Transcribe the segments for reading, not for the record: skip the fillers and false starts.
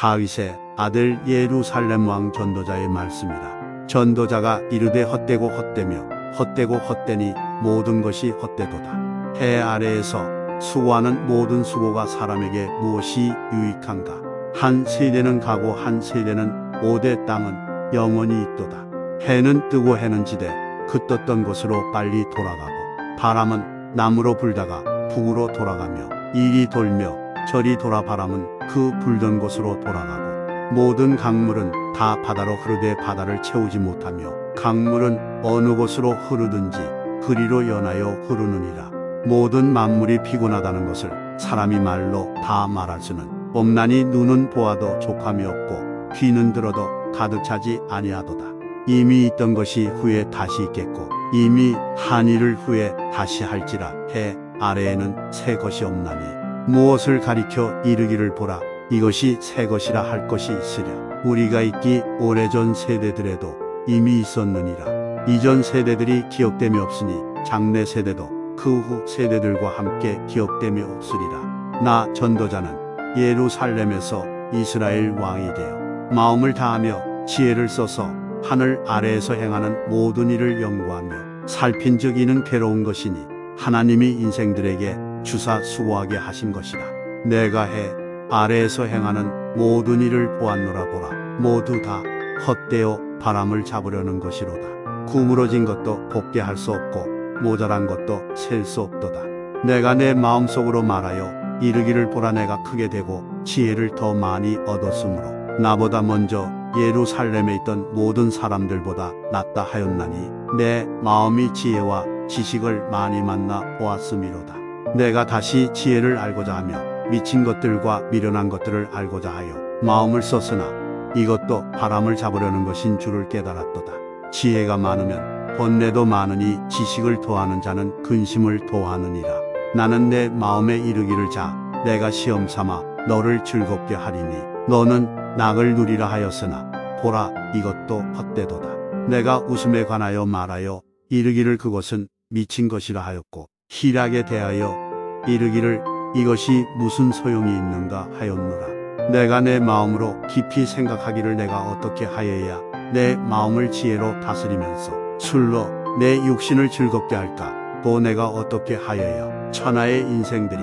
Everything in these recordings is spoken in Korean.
다윗의 아들 예루살렘 왕 전도자의 말씀이라. 전도자가 이르되 헛되고 헛되며 헛되고 헛되니 모든 것이 헛되도다. 해 아래에서 수고하는 모든 수고가 사람에게 무엇이 유익한가? 한 세대는 가고 한 세대는 오되 땅은 영원히 있도다. 해는 뜨고 해는 지되 그 떴던 곳으로 빨리 돌아가고 바람은 남으로 불다가 북으로 돌아가며 이리 돌며 저리 돌아 바람은 그 불던 곳으로 돌아가고 모든 강물은 다 바다로 흐르되 바다를 채우지 못하며 강물은 어느 곳으로 흐르든지 그리로 연하여 흐르느니라. 모든 만물이 피곤하다는 것을 사람이 말로 다 말할 수는 없나니 눈은 보아도 족함이 없고 귀는 들어도 가득 차지 아니하도다. 이미 있던 것이 후에 다시 있겠고 이미 한 일을 후에 다시 할지라. 해 아래에는 새 것이 없나니 무엇을 가리켜 이르기를 보라 이것이 새 것이라 할 것이 있으랴. 우리가 있기 오래전 세대들에도 이미 있었느니라. 이전 세대들이 기억됨이 없으니 장래 세대도 그 후 세대들과 함께 기억됨이 없으리라. 나 전도자는 예루살렘에서 이스라엘 왕이 되어 마음을 다하며 지혜를 써서 하늘 아래에서 행하는 모든 일을 연구하며 살핀즉 이는 괴로운 것이니 하나님이 인생들에게 주사 수고하게 하신 것이다. 내가 해 아래에서 행하는 모든 일을 보았노라. 보라 모두 다 헛되어 바람을 잡으려는 것이로다. 구부러진 것도 곱게 할 수 없고 모자란 것도 셀 수 없도다. 내가 내 마음속으로 말하여 이르기를 보라 내가 크게 되고 지혜를 더 많이 얻었으므로 나보다 먼저 예루살렘에 있던 모든 사람들보다 낫다 하였나니 내 마음이 지혜와 지식을 많이 만나 보았음이로다. 내가 다시 지혜를 알고자 하며 미친 것들과 미련한 것들을 알고자 하여 마음을 썼으나 이것도 바람을 잡으려는 것인 줄을 깨달았도다. 지혜가 많으면 번뇌도 많으니 지식을 더하는 자는 근심을 더하느니라. 나는 내 마음에 이르기를 자 내가 시험 삼아 너를 즐겁게 하리니 너는 낙을 누리라 하였으나 보라 이것도 헛되도다. 내가 웃음에 관하여 말하여 이르기를 그것은 미친 것이라 하였고 희락에 대하여 이르기를 이것이 무슨 소용이 있는가 하였노라. 내가 내 마음으로 깊이 생각하기를 내가 어떻게 하여야 내 마음을 지혜로 다스리면서 술로 내 육신을 즐겁게 할까? 또 내가 어떻게 하여야 천하의 인생들이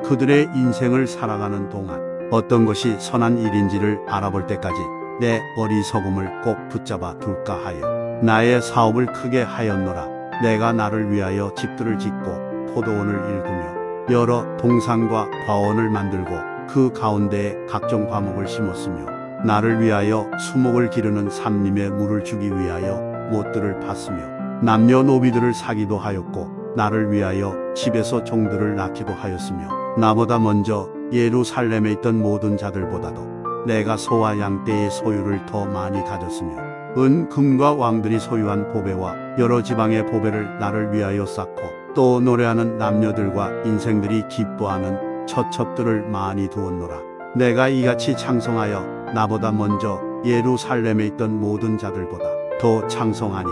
그들의 인생을 살아가는 동안 어떤 것이 선한 일인지를 알아볼 때까지 내 어리석음을 꼭 붙잡아 둘까 하여 나의 사업을 크게 하였노라. 내가 나를 위하여 집들을 짓고 포도원을 일구며 여러 동산과 과원을 만들고 그 가운데에 각종 과목을 심었으며 나를 위하여 수목을 기르는 삼림에 물을 주기 위하여 못들을 팠으며 남녀노비들을 사기도 하였고 나를 위하여 집에서 종들을 낳기도 하였으며 나보다 먼저 예루살렘에 있던 모든 자들보다도 내가 소와 양떼의 소유를 더 많이 가졌으며 은 금과 왕들이 소유한 보배와 여러 지방의 보배를 나를 위하여 쌓고 또 노래하는 남녀들과 인생들이 기뻐하는 처첩들을 많이 두었노라. 내가 이같이 창성하여 나보다 먼저 예루살렘에 있던 모든 자들보다 더 창성하니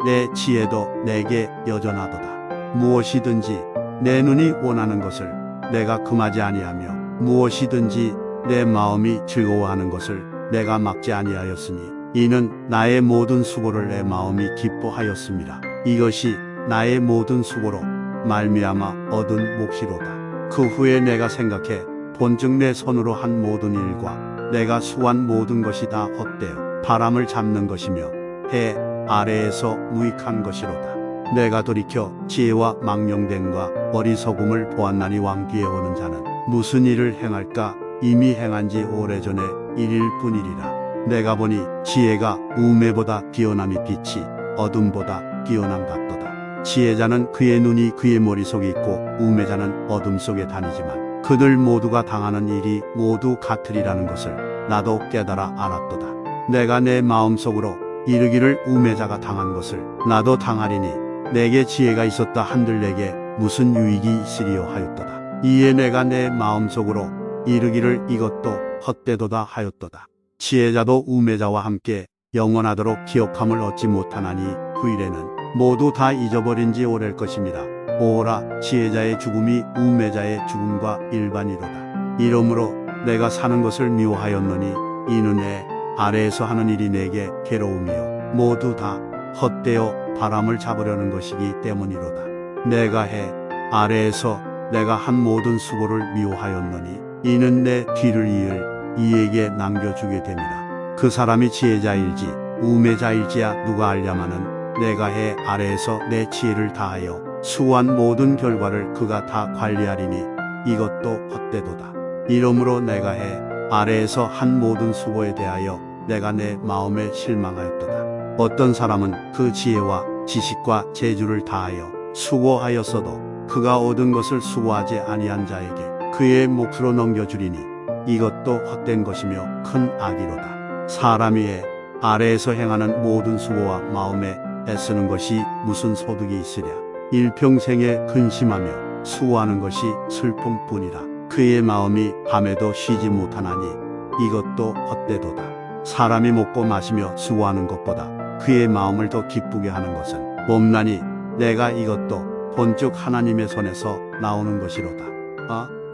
내 지혜도 내게 여전하도다. 무엇이든지 내 눈이 원하는 것을 내가 금하지 아니하며 무엇이든지 내 마음이 즐거워하는 것을 내가 막지 아니하였으니 이는 나의 모든 수고를 내 마음이 기뻐하였음이라. 이것이 나의 모든 수고로 말미암아 얻은 몫이로다. 그 후에 내가 생각해 본즉 내 손으로 한 모든 일과 내가 수한 모든 것이 다 헛되어 바람을 잡는 것이며 해 아래에서 무익한 것이로다. 내가 돌이켜 지혜와 망령됨과 어리석음을 보았나니 왕 뒤에 오는 자는 무슨 일을 행할까? 이미 행한 지 오래전의 일일 뿐이리라. 내가 보니 지혜가 우매보다 뛰어남이 빛이 어둠보다 뛰어남 같도다. 지혜자는 그의 눈이 그의 머릿속에 있고 우매자는 어둠 속에 다니지만 그들 모두가 당하는 일이 모두 같으리라는 것을 나도 깨달아 알았도다. 내가 내 마음속으로 이르기를 우매자가 당한 것을 나도 당하리니 내게 지혜가 있었다 한들 내게 무슨 유익이 있으리요 하였도다. 이에 내가 내 마음속으로 이르기를 이것도 헛되도다 하였도다. 지혜자도 우매자와 함께 영원하도록 기억함을 얻지 못하나니 후일에는 모두 다 잊어버린 지 오래일 것입니다. 오라 지혜자의 죽음이 우매자의 죽음과 일반이로다. 이러므로 내가 사는 것을 미워하였노니 이는 해 아래에서 하는 일이 내게 괴로움이요 모두 다 헛되어 바람을 잡으려는 것이기 때문이로다. 내가 해 아래에서 내가 한 모든 수고를 미워하였노니 이는 내 뒤를 이을 이에게 남겨주게 됨이라. 그 사람이 지혜자일지 우매자일지야 누가 알랴마는 내가 해 아래에서 내 지혜를 다하여 수고한 모든 결과를 그가 다 관리하리니 이것도 헛되도다. 이러므로 내가 해 아래에서 한 모든 수고에 대하여 내가 내 마음에 실망하였도다. 어떤 사람은 그 지혜와 지식과 재주를 다하여 수고하였어도 그가 얻은 것을 수고하지 아니한 자에게 그의 몫으로 넘겨주리니 이것도 헛된 것이며 큰 악이로다. 사람이 해 아래에서 행하는 모든 수고와 마음에 애쓰는 것이 무슨 소득이 있으랴. 일평생에 근심하며 수고하는 것이 슬픔뿐이라. 그의 마음이 밤에도 쉬지 못하나니 이것도 헛되도다. 사람이 먹고 마시며 수고하는 것보다 그의 마음을 더 기쁘게 하는 것은 없나니 내가 이것도 본즉 하나님의 손에서 나오는 것이로다.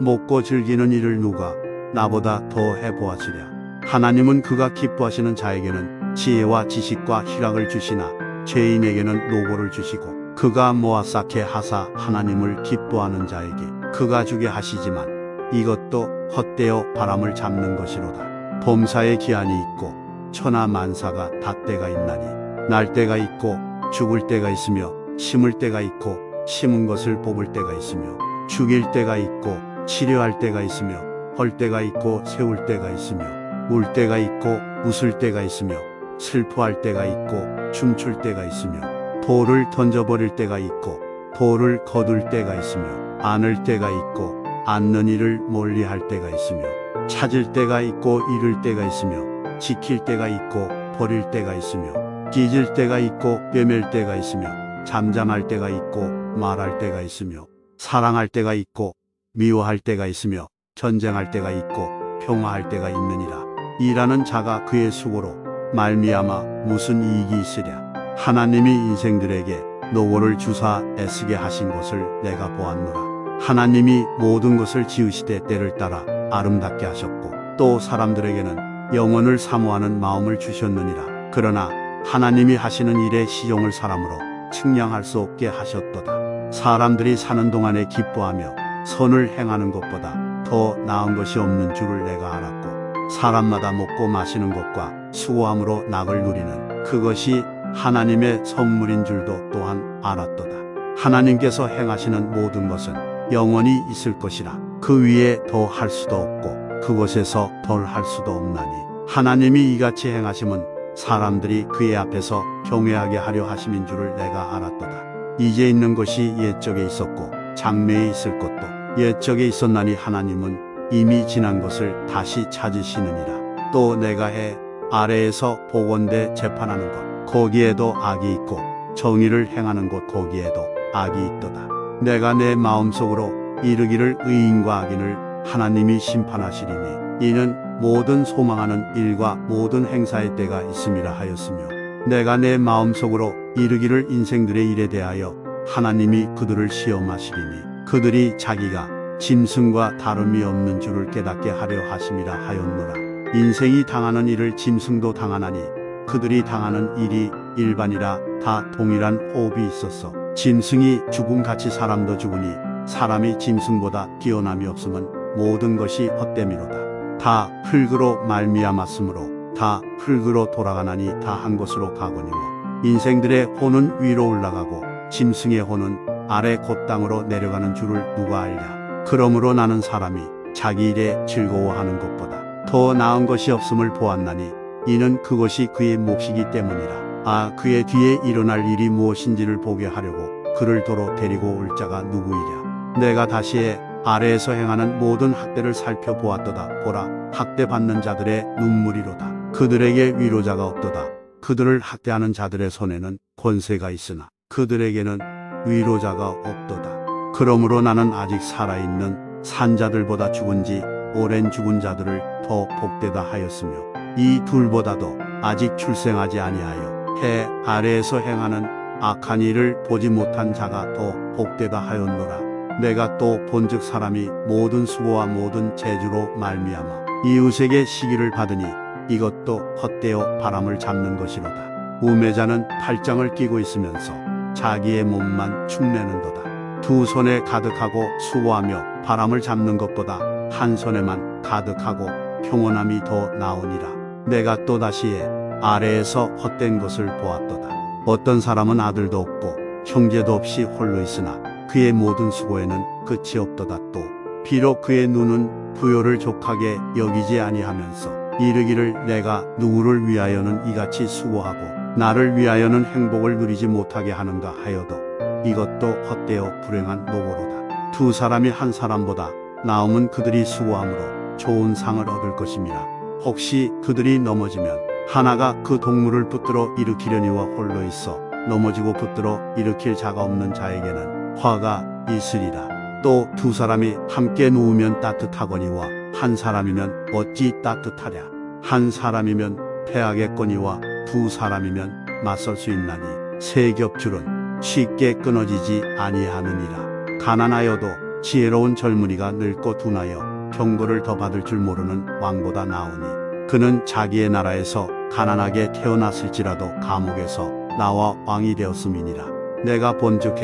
먹고 즐기는 일을 누가 나보다 더 해보았으랴. 하나님은 그가 기뻐하시는 자에게는 지혜와 지식과 희락을 주시나 죄인에게는 노고를 주시고 그가 모아 쌓게 하사 하나님을 기뻐하는 자에게 그가 주게 하시지만 이것도 헛되어 바람을 잡는 것이로다. 범사에 기한이 있고 천하 만사가 다 때가 있나니 날 때가 있고 죽을 때가 있으며 심을 때가 있고 심은 것을 뽑을 때가 있으며 죽일 때가 있고 치료할 때가 있으며 헐 때가 있고 세울 때가 있으며 울 때가 있고 웃을 때가 있으며 슬퍼할 때가 있고 춤출 때가 있으며 돌을 던져버릴 때가 있고 돌을 거둘 때가 있으며 안을 때가 있고 앉는 이를 멀리할 때가 있으며 찾을 때가 있고 잃을 때가 있으며 지킬 때가 있고 버릴 때가 있으며 찢을 때가 있고 꿰맬 때가 있으며 잠잠할 때가 있고 말할 때가 있으며 사랑할 때가 있고 미워할 때가 있으며 전쟁할 때가 있고 평화할 때가 있느니라. 일하는 자가 그의 수고로 말미암아 무슨 이익이 있으랴. 하나님이 인생들에게 노고를 주사 애쓰게 하신 것을 내가 보았노라. 하나님이 모든 것을 지으시되 때를 따라 아름답게 하셨고 또 사람들에게는 영혼을 사모하는 마음을 주셨느니라. 그러나 하나님이 하시는 일의 시종을 사람으로 측량할 수 없게 하셨도다. 사람들이 사는 동안에 기뻐하며 선을 행하는 것보다 더 나은 것이 없는 줄을 내가 알았고 사람마다 먹고 마시는 것과 수고함으로 낙을 누리는 그것이 하나님의 선물인 줄도 또한 알았도다. 하나님께서 행하시는 모든 것은 영원히 있을 것이라. 그 위에 더 할 수도 없고 그것에서 덜 할 수도 없나니 하나님이 이같이 행하심은 사람들이 그의 앞에서 경외하게 하려 하심인 줄을 내가 알았도다. 이제 있는 것이 옛적에 있었고 장래에 있을 것도 옛적에 있었나니 하나님은 이미 지난 것을 다시 찾으시느니라. 또 내가 해 아래에서 보건대 재판하는 것 거기에도 악이 있고 정의를 행하는 곳 거기에도 악이 있도다. 내가 내 마음속으로 이르기를 의인과 악인을 하나님이 심판하시리니 이는 모든 소망하는 일과 모든 행사의 때가 있음이라 하였으며 내가 내 마음속으로 이르기를 인생들의 일에 대하여 하나님이 그들을 시험하시리니 그들이 자기가 짐승과 다름이 없는 줄을 깨닫게 하려 하심이라 하였노라. 인생이 당하는 일을 짐승도 당하나니 그들이 당하는 일이 일반이라 다 동일한 호흡이 있었어. 짐승이 죽음같이 사람도 죽으니 사람이 짐승보다 뛰어남이 없음은 모든 것이 헛됨이로다. 다 흙으로 말미암았으므로 다 흙으로 돌아가나니 다 한 곳으로 가거니와 인생들의 혼은 위로 올라가고 짐승의 혼은 아래 곧 땅으로 내려가는 줄을 누가 알랴. 그러므로 나는 사람이 자기 일에 즐거워하는 것보다 더 나은 것이 없음을 보았나니 이는 그것이 그의 몫이기 때문이라. 그의 뒤에 일어날 일이 무엇인지를 보게 하려고 그를 도로 데리고 올 자가 누구이랴. 내가 다시 아래에서 행하는 모든 학대를 살펴보았도다. 보라, 학대받는 자들의 눈물이로다. 그들에게 위로자가 없도다. 그들을 학대하는 자들의 손에는 권세가 있으나 그들에게는 위로자가 없도다. 그러므로 나는 아직 살아있는 산자들보다 죽은 지 오랜 죽은 자들을 더 복되다 하였으며 이 둘보다도 아직 출생하지 아니하여 해 아래에서 행하는 악한 일을 보지 못한 자가 더 복되다 하였노라. 내가 또 본즉 사람이 모든 수고와 모든 재주로 말미암아 이웃에게 시기를 받으니 이것도 헛되어 바람을 잡는 것이로다. 우매자는 팔짱을 끼고 있으면서 자기의 몸만 축내는도다. 두 손에 가득하고 수고하며 바람을 잡는 것보다 한 손에만 가득하고 평온함이 더 나으니라. 내가 또다시 아래에서 헛된 것을 보았도다. 어떤 사람은 아들도 없고 형제도 없이 홀로 있으나 그의 모든 수고에는 끝이 없도다. 또 비록 그의 눈은 부요를 족하게 여기지 아니하면서 이르기를 내가 누구를 위하여는 이같이 수고하고 나를 위하여는 행복을 누리지 못하게 하는가 하여도 이것도 헛되어 불행한 노고로다. 두 사람이 한 사람보다 나음은 그들이 수고함으로 좋은 상을 얻을 것임이라. 혹시 그들이 넘어지면 하나가 그 동물을 붙들어 일으키려니와 홀로 있어 넘어지고 붙들어 일으킬 자가 없는 자에게는 화가 있으리라. 또 두 사람이 함께 누우면 따뜻하거니와 한 사람이면 어찌 따뜻하랴. 한 사람이면 패하겠거니와 두 사람이면 맞설 수 있나니 세 겹줄은 쉽게 끊어지지 아니하느니라. 가난하여도 지혜로운 젊은이가 늙고 둔하여 경고를 더 받을 줄 모르는 왕보다 나으니 그는 자기의 나라에서 가난하게 태어났을지라도 감옥에서 나와 왕이 되었음이니라. 내가 본즉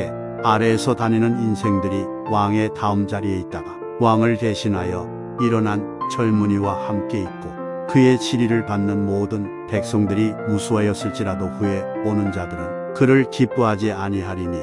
아래에서 다니는 인생들이 왕의 다음 자리에 있다가 왕을 대신하여 일어난 젊은이와 함께 있고 그의 치리를 받는 모든 백성들이 무수하였을지라도 후에 오는 자들은 그를 기뻐하지 아니하리니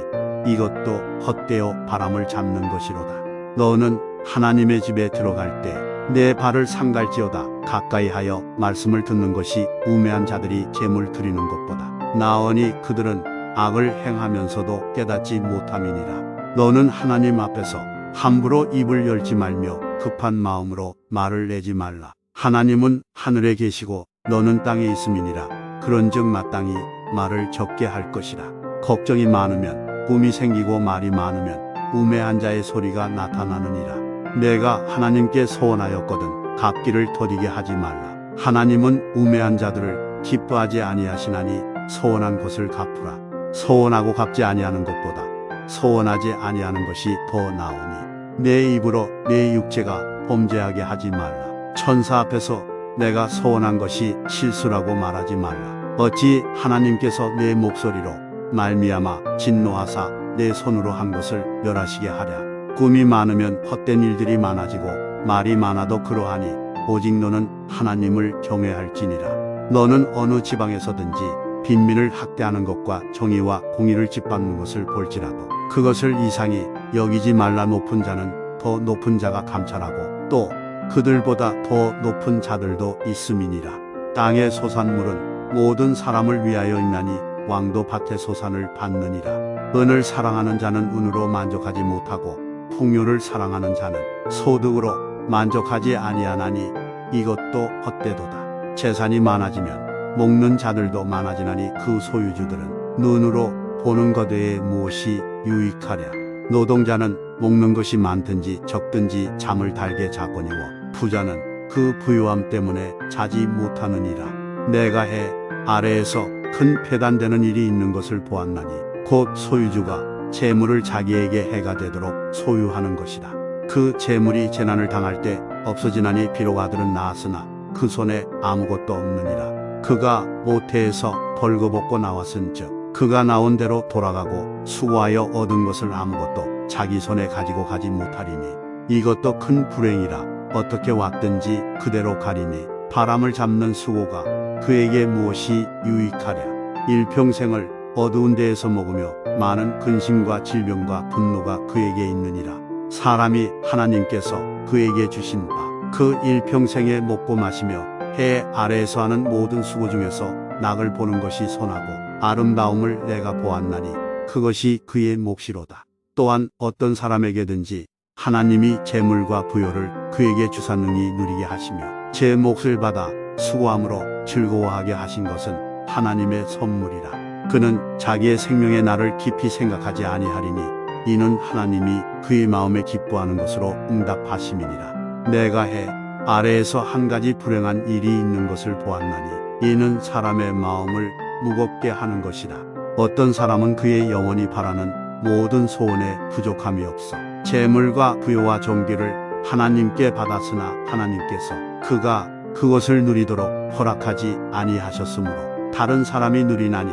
이것도 헛되어 바람을 잡는 것이로다. 너는 하나님의 집에 들어갈 때 내 발을 삼갈지어다. 가까이 하여 말씀을 듣는 것이 우매한 자들이 제물 드리는 것보다 나으니 그들은 악을 행하면서도 깨닫지 못함이니라. 너는 하나님 앞에서 함부로 입을 열지 말며 급한 마음으로 말을 내지 말라. 하나님은 하늘에 계시고 너는 땅에 있음이니라. 그런즉 마땅히 말을 적게 할 것이라. 걱정이 많으면 꿈이 생기고 말이 많으면 우매한 자의 소리가 나타나느니라. 내가 하나님께 소원하였거든 갚기를 더디게 하지 말라. 하나님은 우매한 자들을 기뻐하지 아니하시나니 소원한 것을 갚으라. 소원하고 갚지 아니하는 것보다 소원하지 아니하는 것이 더 나으니 내 입으로 내 육체가 범죄하게 하지 말라. 천사 앞에서 내가 소원한 것이 실수라고 말하지 말라. 어찌 하나님께서 내 목소리로 말미암아 진노하사 내 손으로 한 것을 멸하시게 하랴. 꿈이 많으면 헛된 일들이 많아지고 말이 많아도 그러하니 오직 너는 하나님을 경외할지니라. 너는 어느 지방에서든지 빈민을 학대하는 것과 정의와 공의를 짓밟는 것을 볼지라도 그것을 이상히 여기지 말라. 높은 자는 더 높은 자가 감찰하고 또 그들보다 더 높은 자들도 있음이니라. 땅의 소산물은 모든 사람을 위하여 있나니 왕도 밭의 소산을 받느니라. 은을 사랑하는 자는 은으로 만족하지 못하고 풍요를 사랑하는 자는 소득으로 만족하지 아니하나니 이것도 헛되도다. 재산이 많아지면 먹는 자들도 많아지나니 그 소유주들은 눈으로 보는 것 외에 무엇이 유익하랴. 노동자는 먹는 것이 많든지 적든지 잠을 달게 자거니와 부자는 그 부유함 때문에 자지 못하느니라. 내가 해 아래에서 큰 패단되는 일이 있는 것을 보았나니 곧 소유주가 재물을 자기에게 해가 되도록 소유하는 것이다. 그 재물이 재난을 당할 때 없어지나니 비록 아들은 낳았으나 그 손에 아무것도 없느니라. 그가 모태에서 벌거벗고 나왔은즉 그가 나온 대로 돌아가고 수고하여 얻은 것을 아무것도 자기 손에 가지고 가지 못하리니 이것도 큰 불행이라. 어떻게 왔든지 그대로 가리니 바람을 잡는 수고가 그에게 무엇이 유익하랴. 일평생을 어두운 데에서 먹으며 많은 근심과 질병과 분노가 그에게 있느니라. 사람이 하나님께서 그에게 주신 바 그 일평생에 먹고 마시며 해 아래에서 하는 모든 수고 중에서 낙을 보는 것이 선하고 아름다움을 내가 보았나니 그것이 그의 몫이로다. 또한 어떤 사람에게든지 하나님이 재물과 부요를 그에게 주사 능히 누리게 하시며 제 몫을 받아 수고함으로 즐거워하게 하신 것은 하나님의 선물이라. 그는 자기의 생명의 날을 깊이 생각하지 아니하리니 이는 하나님이 그의 마음에 기뻐하는 것으로 응답하심이니라. 내가 해 아래에서 한 가지 불행한 일이 있는 것을 보았나니 이는 사람의 마음을 무겁게 하는 것이라. 어떤 사람은 그의 영원히 바라는 모든 소원에 부족함이 없어 재물과 부요와 존귀를 하나님께 받았으나 하나님께서 그가 그것을 누리도록 허락하지 아니하셨으므로 다른 사람이 누리나니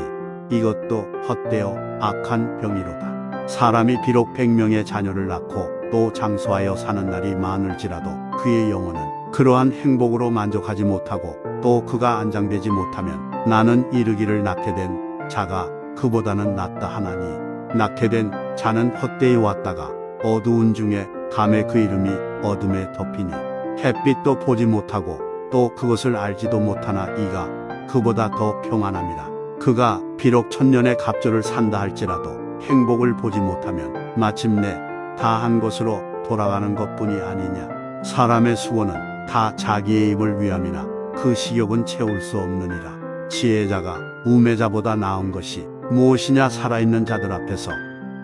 이것도 헛되어 악한 병이로다. 사람이 비록 100명의 자녀를 낳고 또 장수하여 사는 날이 많을지라도 그의 영혼은 그러한 행복으로 만족하지 못하고 또 그가 안장되지 못하면 나는 이르기를 낳게 된 자가 그보다는 낫다 하나니 낳게 된 자는 헛되이 왔다가 어두운 중에 감에 그 이름이 어둠에 덮이니 햇빛도 보지 못하고 또 그것을 알지도 못하나 이가 그보다 더 평안함이라. 그가 비록 천년의 갑절을 산다 할지라도 행복을 보지 못하면 마침내 다한 것으로 돌아가는 것뿐이 아니냐. 사람의 수고는 다 자기의 입을 위함이나 그 식욕은 채울 수 없느니라. 지혜자가 우매자보다 나은 것이 무엇이냐. 살아있는 자들 앞에서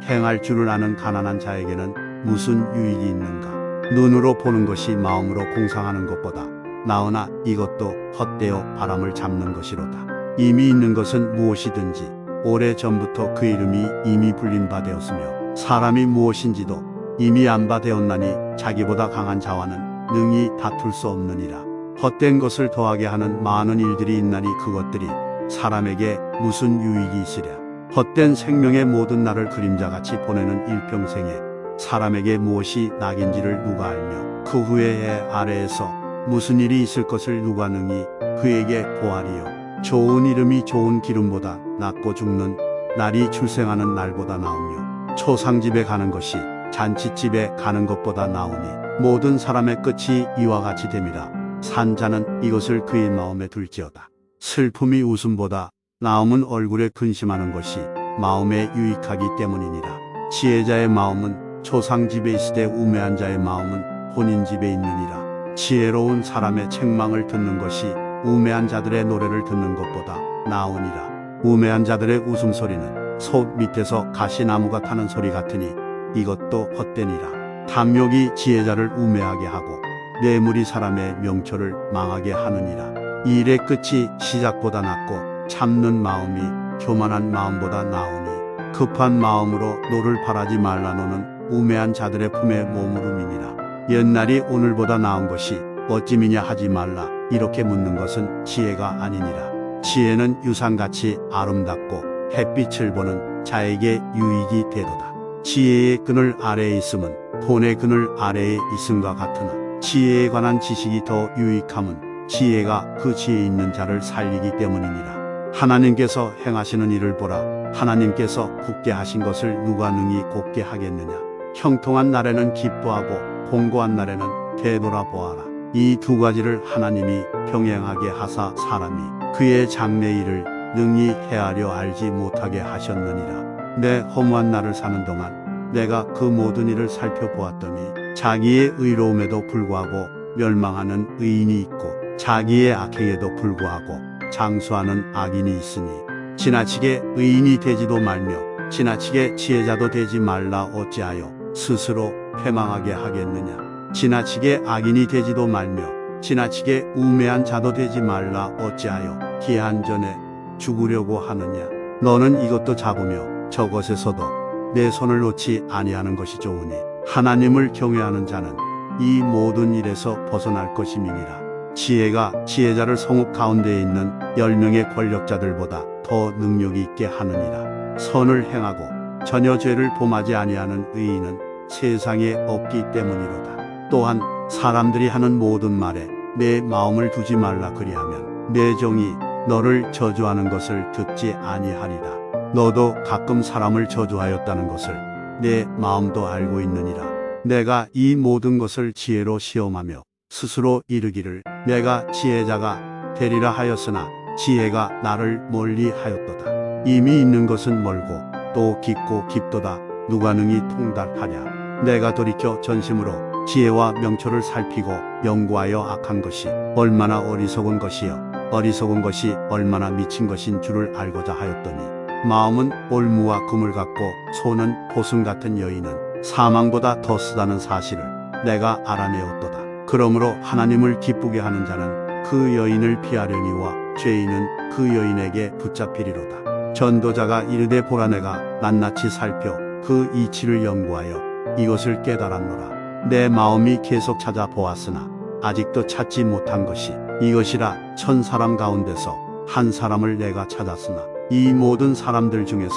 행할 줄을 아는 가난한 자에게는 무슨 유익이 있는가. 눈으로 보는 것이 마음으로 공상하는 것보다 나으나 이것도 헛되어 바람을 잡는 것이로다. 이미 있는 것은 무엇이든지 오래 전부터 그 이름이 이미 불린 바 되었으며 사람이 무엇인지도 이미 안 바 되었나니 자기보다 강한 자와는 능히 다툴 수 없느니라. 헛된 것을 더하게 하는 많은 일들이 있나니 그것들이 사람에게 무슨 유익이 있으랴. 헛된 생명의 모든 날을 그림자같이 보내는 일평생에 사람에게 무엇이 낙인지를 누가 알며 그 후에 해 아래에서 무슨 일이 있을 것을 누가 능히 그에게 보아리요. 좋은 이름이 좋은 기름보다 낫고 죽는 날이 출생하는 날보다 나으며 초상집에 가는 것이 잔치집에 가는 것보다 나으니 모든 사람의 끝이 이와 같이 됨이라. 산자는 이것을 그의 마음에 둘지어다. 슬픔이 웃음보다 나음은 얼굴에 근심하는 것이 마음에 유익하기 때문이니라. 지혜자의 마음은 초상집에 있으되 우매한 자의 마음은 혼인집에 있느니라. 지혜로운 사람의 책망을 듣는 것이 우매한 자들의 노래를 듣는 것보다 나으니라. 우매한 자들의 웃음소리는 솥 밑에서 가시나무가 타는 소리 같으니 이것도 헛되니라. 탐욕이 지혜자를 우매하게 하고 뇌물이 사람의 명철을 망하게 하느니라. 일의 끝이 시작보다 낫고 참는 마음이 교만한 마음보다 나으니 급한 마음으로 노를 바라지 말라. 노는 우매한 자들의 품에 머무름이니라. 옛날이 오늘보다 나은 것이 어찌미냐 하지 말라. 이렇게 묻는 것은 지혜가 아니니라. 지혜는 유산같이 아름답고 햇빛을 보는 자에게 유익이 되도다. 지혜의 그늘 아래에 있음은 돈의 그늘 아래에 있음과 같으나 지혜에 관한 지식이 더 유익함은 지혜가 그 지혜 있는 자를 살리기 때문이니라. 하나님께서 행하시는 일을 보라. 하나님께서 굳게 하신 것을 누가 능히 곱게 하겠느냐. 형통한 날에는 기뻐하고 공고한 날에는 되돌아보아라. 이 두 가지를 하나님이 병행하게 하사 사람이 그의 장래 일을 능히 헤아려 알지 못하게 하셨느니라. 내 허무한 날을 사는 동안 내가 그 모든 일을 살펴보았더니 자기의 의로움에도 불구하고 멸망하는 의인이 있고 자기의 악행에도 불구하고 장수하는 악인이 있으니 지나치게 의인이 되지도 말며 지나치게 지혜자도 되지 말라. 어찌하여 스스로 패망하게 하겠느냐. 지나치게 악인이 되지도 말며 지나치게 우매한 자도 되지 말라. 어찌하여 기한 전에 죽으려고 하느냐. 너는 이것도 잡으며 저것에서도 내 손을 놓지 아니하는 것이 좋으니 하나님을 경외하는 자는 이 모든 일에서 벗어날 것임이니라. 지혜가 지혜자를 성읍 가운데에 있는 10명의 권력자들보다 더 능력이 있게 하느니라. 선을 행하고 전혀 죄를 범하지 아니하는 의인은 세상에 없기 때문이로다. 또한 사람들이 하는 모든 말에 내 마음을 두지 말라. 그리하면 내 종이 너를 저주하는 것을 듣지 아니하리라. 너도 가끔 사람을 저주하였다는 것을 내 마음도 알고 있느니라. 내가 이 모든 것을 지혜로 시험하며 스스로 이르기를 내가 지혜자가 되리라 하였으나 지혜가 나를 멀리 하였도다. 이미 있는 것은 멀고 또 깊고 깊도다. 누가 능히 통달하랴. 내가 돌이켜 전심으로 지혜와 명철을 살피고 연구하여 악한 것이 얼마나 어리석은 것이요 어리석은 것이 얼마나 미친 것인 줄을 알고자 하였더니 마음은 올무와 금을 같고 손은 보승 같은 여인은 사망보다 더 쓰다는 사실을 내가 알아내었도다. 그러므로 하나님을 기쁘게 하는 자는 그 여인을 피하려니와 죄인은 그 여인에게 붙잡히리로다. 전도자가 이르되 보라 내가 낱낱이 살펴 그 이치를 연구하여 이것을 깨달았노라. 내 마음이 계속 찾아보았으나 아직도 찾지 못한 것이 이것이라. 천 사람 가운데서 한 사람을 내가 찾았으나 이 모든 사람들 중에서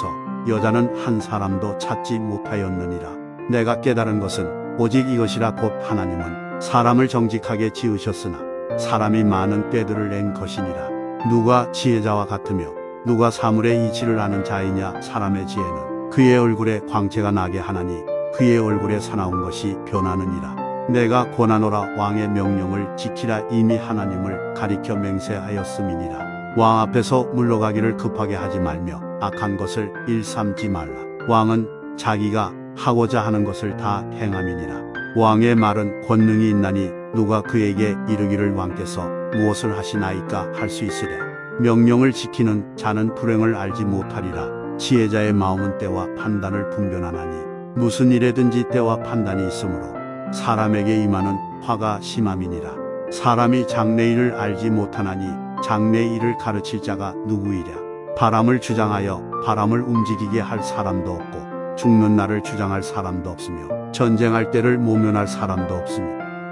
여자는 한 사람도 찾지 못하였느니라. 내가 깨달은 것은 오직 이것이라. 곧 하나님은 사람을 정직하게 지으셨으나 사람이 많은 꾀들을 낸 것이니라. 누가 지혜자와 같으며 누가 사물의 이치를 아는 자이냐. 사람의 지혜는 그의 얼굴에 광채가 나게 하나니 그의 얼굴에 사나운 것이 변하느니라. 내가 권하노라. 왕의 명령을 지키라. 이미 하나님을 가리켜 맹세하였음이니라. 왕 앞에서 물러가기를 급하게 하지 말며 악한 것을 일삼지 말라. 왕은 자기가 하고자 하는 것을 다 행함이니라. 왕의 말은 권능이 있나니 누가 그에게 이르기를 왕께서 무엇을 하시나이까 할 수 있으랴. 명령을 지키는 자는 불행을 알지 못하리라. 지혜자의 마음은 때와 판단을 분별하나니 무슨 일에든지 때와 판단이 있으므로 사람에게 임하는 화가 심함이니라. 사람이 장래일을 알지 못하나니 장래일을 가르칠 자가 누구이랴. 바람을 주장하여 바람을 움직이게 할 사람도 없고 죽는 날을 주장할 사람도 없으며 전쟁할 때를 모면할 사람도 없으며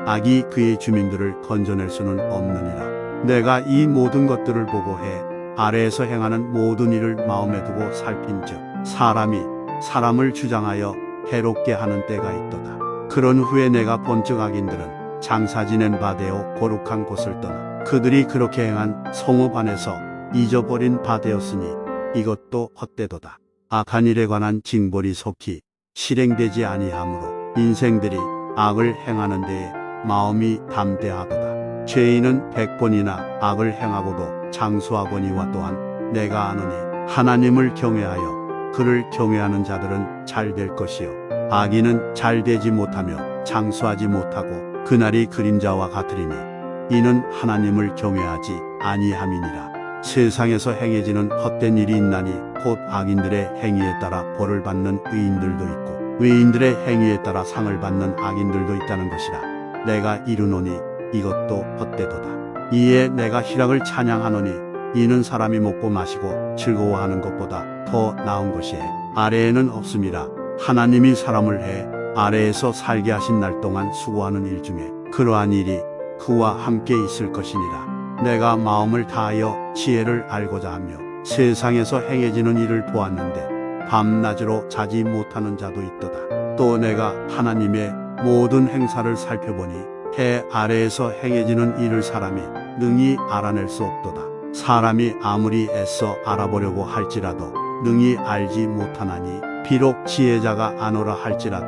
악이 그의 주민들을 건져낼 수는 없느니라. 내가 이 모든 것들을 보고 해 아래에서 행하는 모든 일을 마음에 두고 살핀즉 사람이 사람을 주장하여 해롭게 하는 때가 있도다. 그런 후에 내가 본즉 악인들은 장사 지낸 바 되어 거룩한 곳을 떠나 그들이 그렇게 행한 성읍 안에서 잊어버린 바 되었으니 이것도 헛되도다. 악한 일에 관한 징벌이 속히 실행되지 아니하므로 인생들이 악을 행하는 데에 마음이 담대하도다. 죄인은 100번이나 악을 행하고도 장수하거니와 또한 내가 아노니 하나님을 경외하여 그를 경외하는 자들은 잘 될 것이요 악인은 잘 되지 못하며 장수하지 못하고 그날이 그림자와 같으리니 이는 하나님을 경외하지 아니함이니라. 세상에서 행해지는 헛된 일이 있나니 곧 악인들의 행위에 따라 벌을 받는 의인들도 있고 의인들의 행위에 따라 상을 받는 악인들도 있다는 것이라. 내가 이르노니 이것도 헛되도다. 이에 내가 희락을 찬양하노니 이는 사람이 먹고 마시고 즐거워하는 것보다 더 나은 것이에 아래에는 없음이라. 하나님이 사람을 해 아래에서 살게 하신 날 동안 수고하는 일 중에 그러한 일이 그와 함께 있을 것이니라. 내가 마음을 다하여 지혜를 알고자 하며 세상에서 행해지는 일을 보았는데 밤낮으로 자지 못하는 자도 있도다. 또 내가 하나님의 모든 행사를 살펴보니 해 아래에서 행해지는 일을 사람이 능히 알아낼 수 없도다. 사람이 아무리 애써 알아보려고 할지라도 능히 알지 못하나니 비록 지혜자가 아노라 할지라도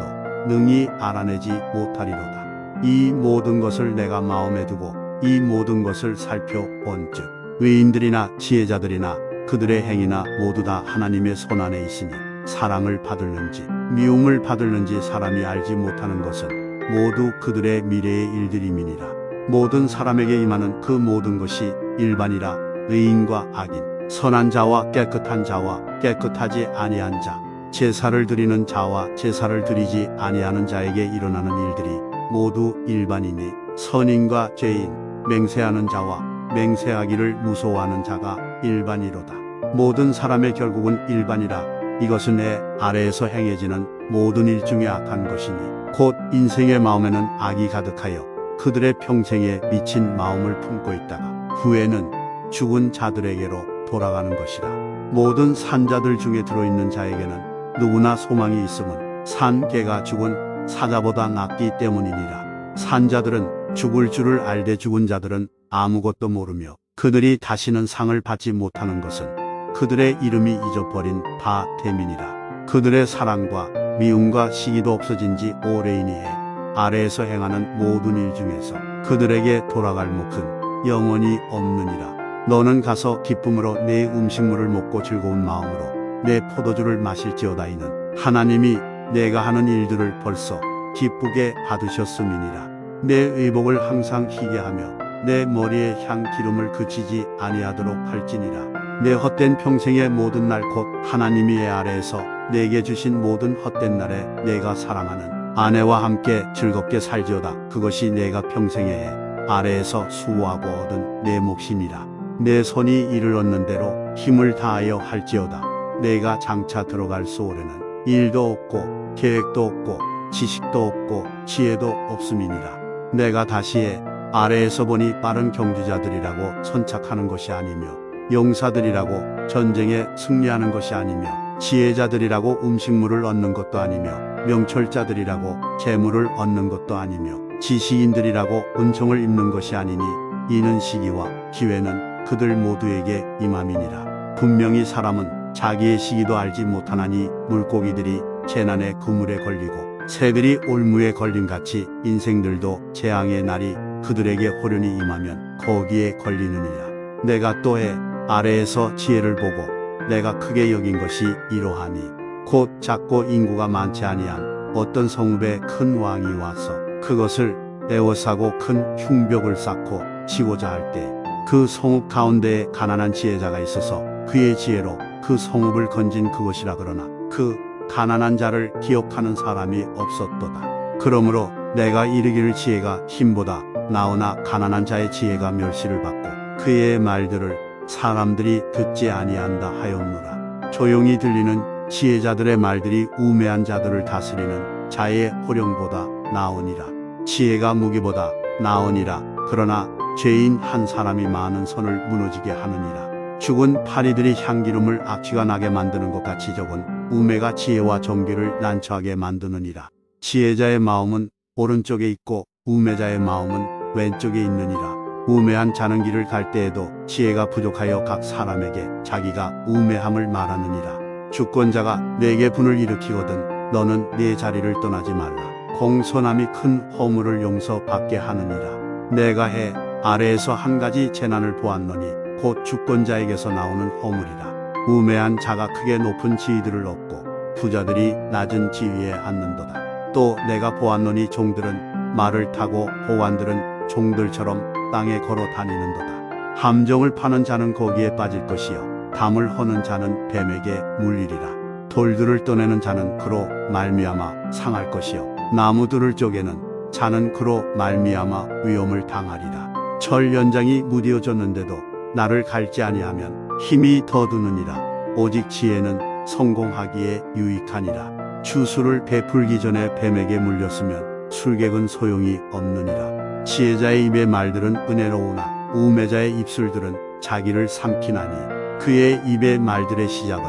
능히 알아내지 못하리로다. 이 모든 것을 내가 마음에 두고 이 모든 것을 살펴본즉 의인들이나 지혜자들이나 그들의 행위나 모두 다 하나님의 손안에 있으니 사랑을 받을는지 미움을 받을는지 사람이 알지 못하는 것은 모두 그들의 미래의 일들임이니라. 모든 사람에게 임하는 그 모든 것이 일반이라. 의인과 악인, 선한 자와 깨끗한 자와 깨끗하지 아니한 자, 제사를 드리는 자와 제사를 드리지 아니하는 자에게 일어나는 일들이 모두 일반이니 선인과 죄인, 맹세하는 자와 맹세하기를 무서워하는 자가 일반이로다. 모든 사람의 결국은 일반이라. 이것은 내 아래에서 행해지는 모든 일 중에 악한 것이니 곧 인생의 마음에는 악이 가득하여 그들의 평생에 미친 마음을 품고 있다가 후에는 죽은 자들에게로 돌아가는 것이라. 모든 산자들 중에 들어있는 자에게는 누구나 소망이 있음은 산 개가 죽은 사자보다 낫기 때문이니라. 산자들은 죽을 줄을 알되 죽은 자들은 아무것도 모르며 그들이 다시는 상을 받지 못하는 것은 그들의 이름이 잊어버린 바 됨이니라. 그들의 사랑과 미움과 시기도 없어진 지 오래이니에 아래에서 행하는 모든 일 중에서 그들에게 돌아갈 몫은 영원히 없느니라. 너는 가서 기쁨으로 내 음식물을 먹고 즐거운 마음으로 내 포도주를 마실지어다. 이는 하나님이 내가 하는 일들을 벌써 기쁘게 받으셨음이니라. 내 의복을 항상 희게 하며 내 머리에 향 기름을 그치지 아니하도록 할지니라. 내 헛된 평생의 모든 날 곧 하나님이 애 아래에서 내게 주신 모든 헛된 날에 내가 사랑하는 아내와 함께 즐겁게 살지어다. 그것이 내가 평생에 해 아래에서 수고하고 얻은 내 몫이니라. 내 손이 이를 얻는 대로 힘을 다하여 할지어다. 내가 장차 들어갈 소홀에는 일도 없고 계획도 없고 지식도 없고 지혜도 없음이니라. 내가 다시에 아래에서 보니 빠른 경주자들이라고 선착하는 것이 아니며 용사들이라고 전쟁에 승리하는 것이 아니며 지혜자들이라고 음식물을 얻는 것도 아니며 명철자들이라고 재물을 얻는 것도 아니며 지식인들이라고 은총을 입는 것이 아니니 이는 시기와 기회는 그들 모두에게 임함이니라. 분명히 사람은 자기의 시기도 알지 못하나니 물고기들이 재난의 그물에 걸리고 새들이 올무에 걸림같이 인생들도 재앙의 날이 그들에게 호련히 임하면 거기에 걸리느니라. 내가 또해 아래에서 지혜를 보고 내가 크게 여긴 것이 이러하니 곧 작고 인구가 많지 아니한 어떤 성읍에 큰 왕이 와서 그것을 에워싸고 큰 흉벽을 쌓고 지고자 할 때 그 성읍 가운데에 가난한 지혜자가 있어서 그의 지혜로 그 성읍을 건진 그것이라. 그러나 그 가난한 자를 기억하는 사람이 없었도다. 그러므로 내가 이르기를 지혜가 힘보다 나으나 가난한 자의 지혜가 멸시를 받고 그의 말들을 사람들이 듣지 아니한다 하였노라. 조용히 들리는 지혜자들의 말들이 우매한 자들을 다스리는 자의 호령보다 나으니라. 지혜가 무기보다 나으니라. 그러나 죄인 한 사람이 많은 선을 무너지게 하느니라. 죽은 파리들이 향기름을 악취가 나게 만드는 것 같이 적은 우매가 지혜와 정결을 난처하게 만드느니라. 지혜자의 마음은 오른쪽에 있고 우매자의 마음은 왼쪽에 있느니라. 우매한 자는 길을 갈 때에도 지혜가 부족하여 각 사람에게 자기가 우매함을 말하느니라. 주권자가 내게 분을 일으키거든 너는 네 자리를 떠나지 말라. 공손함이 큰 허물을 용서받게 하느니라. 내가 해 아래에서 한 가지 재난을 보았노니 곧 주권자에게서 나오는 허물이라. 우매한 자가 크게 높은 지위들을 얻고 부자들이 낮은 지위에 앉는도다. 또 내가 보았노니 종들은 말을 타고 호관들은 종들처럼 땅에 걸어 다니는도다. 함정을 파는 자는 거기에 빠질 것이요 담을 허는 자는 뱀에게 물리리라. 돌들을 떠내는 자는 그로 말미암아 상할 것이요 나무들을 쪼개는 자는 그로 말미암아 위험을 당하리라. 철 연장이 무뎌졌는데도 나를 갈지 아니하면 힘이 더 드느니라. 오직 지혜는 성공하기에 유익하니라. 주술을 베풀기 전에 뱀에게 물렸으면 술객은 소용이 없느니라. 지혜자의 입의 말들은 은혜로우나 우매자의 입술들은 자기를 삼키나니 그의 입의 말들의 시작은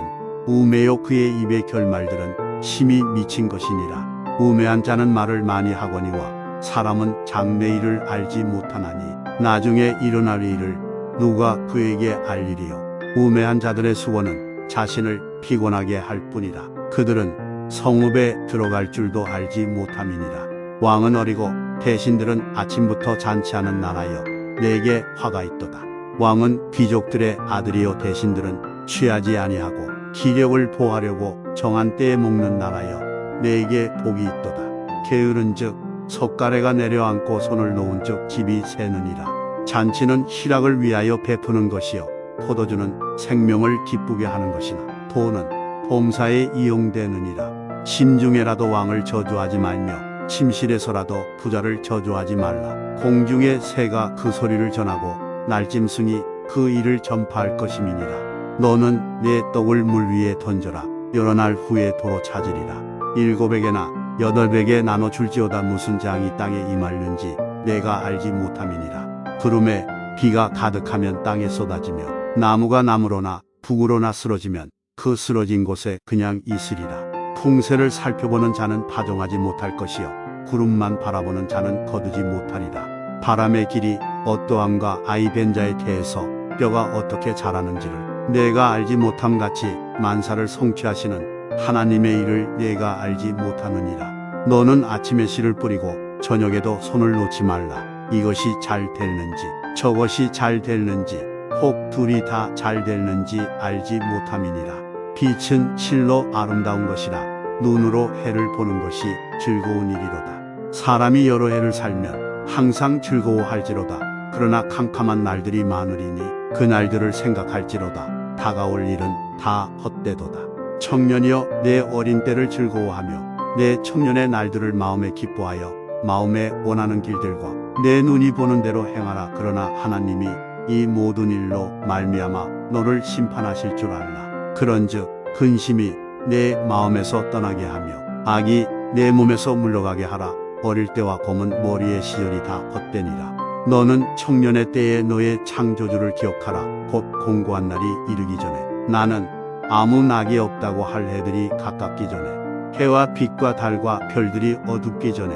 우매요 그의 입의 결말들은 심히 미친 것이니라. 우매한 자는 말을 많이 하거니와 사람은 장래 일을 알지 못하나니 나중에 일어날 일을 누가 그에게 알리리요. 우매한 자들의 수고는 자신을 피곤하게 할 뿐이라. 그들은 성읍에 들어갈 줄도 알지 못함이니라. 왕은 어리고 대신들은 아침부터 잔치하는 나라여 내게 화가 있도다. 왕은 귀족들의 아들이요 대신들은 취하지 아니하고 기력을 보하려고 정한 때에 먹는 나라여 내게 복이 있도다. 게으른즉 석가래가 내려앉고 손을 놓은즉 집이 새느니라. 잔치는 희락을 위하여 베푸는 것이요 포도주는 생명을 기쁘게 하는 것이나 돈은 범사에 이용되느니라. 심중에라도 왕을 저주하지 말며 침실에서라도 부자를 저주하지 말라. 공중의 새가 그 소리를 전하고 날짐승이 그 일을 전파할 것임이니라. 너는 내 떡을 물 위에 던져라. 여러 날 후에 도로 찾으리라. 7에게나 8에게 나눠 줄지어다. 무슨 장이 땅에 임하는지 내가 알지 못함이니라. 구름에 비가 가득하면 땅에 쏟아지며 나무가 나무로나 북으로나 쓰러지면 그 쓰러진 곳에 그냥 있으리라. 풍세를 살펴보는 자는 파종하지 못할 것이요 구름만 바라보는 자는 거두지 못하리라. 바람의 길이 어떠함과 아이 벤 자의 태에서 뼈가 어떻게 자라는지를 내가 알지 못함같이 만사를 성취하시는 하나님의 일을 내가 알지 못하느니라. 너는 아침에 씨를 뿌리고 저녁에도 손을 놓지 말라. 이것이 잘 될는지 저것이 잘 될는지 혹 둘이 다 잘 될는지 알지 못함이니라. 빛은 실로 아름다운 것이라. 눈으로 해를 보는 것이 즐거운 일이로다. 사람이 여러 해를 살면 항상 즐거워할지로다. 그러나 캄캄한 날들이 많으리니 그 날들을 생각할지로다. 다가올 일은 다 헛되도다. 청년이여 내 어린 때를 즐거워하며 내 청년의 날들을 마음에 기뻐하여 마음에 원하는 길들과 내 눈이 보는 대로 행하라. 그러나 하나님이 이 모든 일로 말미암아 너를 심판하실 줄 알라. 그런즉 근심이 내 마음에서 떠나게 하며 악이 내 몸에서 물러가게 하라. 어릴 때와 검은 머리의 시절이 다 헛되니라. 너는 청년의 때에 너의 창조주를 기억하라. 곧 공고한 날이 이르기 전에 나는 아무 낙이 없다고 할 해들이 가깝기 전에 해와 빛과 달과 별들이 어둡기 전에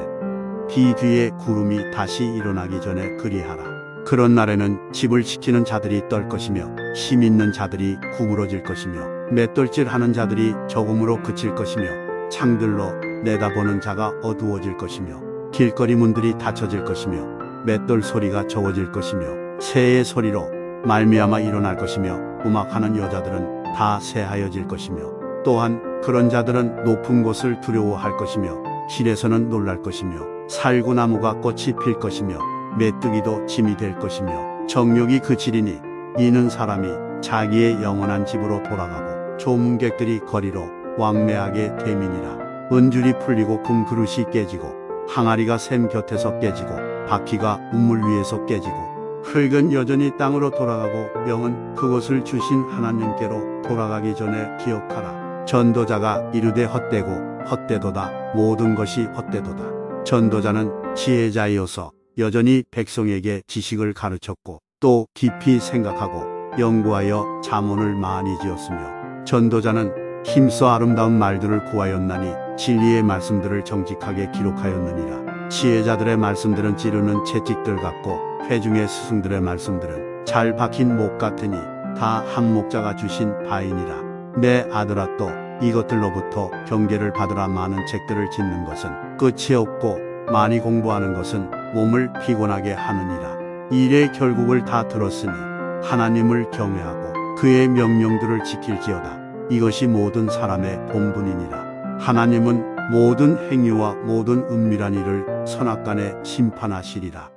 비 뒤에 구름이 다시 일어나기 전에 그리하라. 그런 날에는 집을 지키는 자들이 떨 것이며 힘 있는 자들이 구부러질 것이며 맷돌질하는 자들이 적음으로 그칠 것이며 창들로 내다보는 자가 어두워질 것이며 길거리 문들이 닫혀질 것이며 맷돌 소리가 적어질 것이며 새의 소리로 말미암아 일어날 것이며 음악하는 여자들은 다 새하여질 것이며 또한 그런 자들은 높은 곳을 두려워할 것이며 길에서는 놀랄 것이며 살구나무가 꽃이 필 것이며 메뚜기도 짐이 될 것이며 정욕이 그치리니 이는 사람이 자기의 영원한 집으로 돌아가고 조문객들이 거리로 왕래하게 됨이니라. 은줄이 풀리고 금그릇이 깨지고 항아리가 샘 곁에서 깨지고 바퀴가 우물 위에서 깨지고 흙은 여전히 땅으로 돌아가고 영은 그것을 주신 하나님께로 돌아가기 전에 기억하라. 전도자가 이르되 헛되고 헛되도다. 모든 것이 헛되도다. 전도자는 지혜자이어서 여전히 백성에게 지식을 가르쳤고 또 깊이 생각하고 연구하여 자문을 많이 지었으며 전도자는 힘써 아름다운 말들을 구하였나니 진리의 말씀들을 정직하게 기록하였느니라. 지혜자들의 말씀들은 찌르는 채찍들 같고 회중의 스승들의 말씀들은 잘 박힌 목 같으니 다 한 목자가 주신 바이니라. 내 아들아 또 이것들로부터 경계를 받으라. 많은 책들을 짓는 것은 끝이 없고 많이 공부하는 것은 몸을 피곤하게 하느니라. 일의 결국을 다 들었으니 하나님을 경외하고 그의 명령들을 지킬지어다. 이것이 모든 사람의 본분이니라. 하나님은 모든 행위와 모든 은밀한 일을 선악간에 심판하시리라.